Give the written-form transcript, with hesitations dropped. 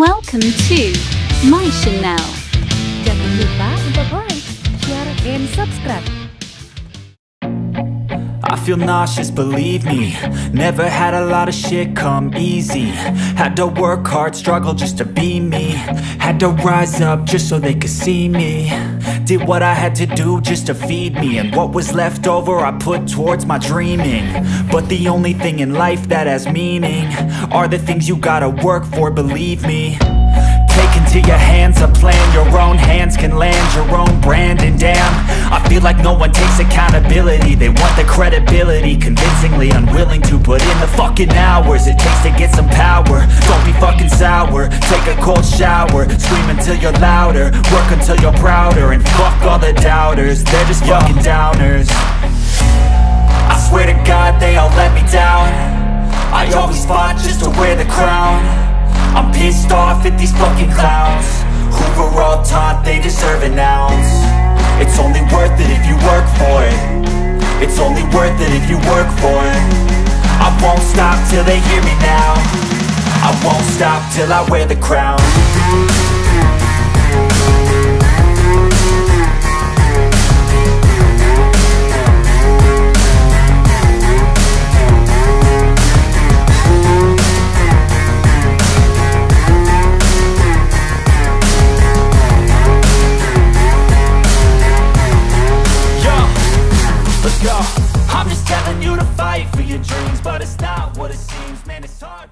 Welcome to my channel. Jangan lupa untuk like, share, and subscribe. I feel nauseous, believe me. Never had a lot of shit come easy. Had to work hard, struggle just to be me. Had to rise up just so they could see me. Did what I had to do just to feed me. And what was left over I put towards my dreaming. But the only thing in life that has meaning are the things you gotta work for, believe me. Take into your hands a plan. Your own hands can land your own brand. And damn, I feel like no one takes accountability. They want the credibility, convincingly unwilling to put in the fucking hours it takes to get some power. Don't be fucking sour, take a cold shower. Scream until you're louder, work until you're prouder. And fuck all the doubters, they're just fucking downers. I swear to God they all let me down. I always fought just to wear the crown. I'm pissed off at these fucking clowns who were all taught they deserve an ounce. It's only worth it if you work for it. It's only worth it if you work for it. I won't stop till they hear me now. I won't stop till I wear the crown. I'm just telling you to fight for your dreams, but it's not what it seems, man, it's hard.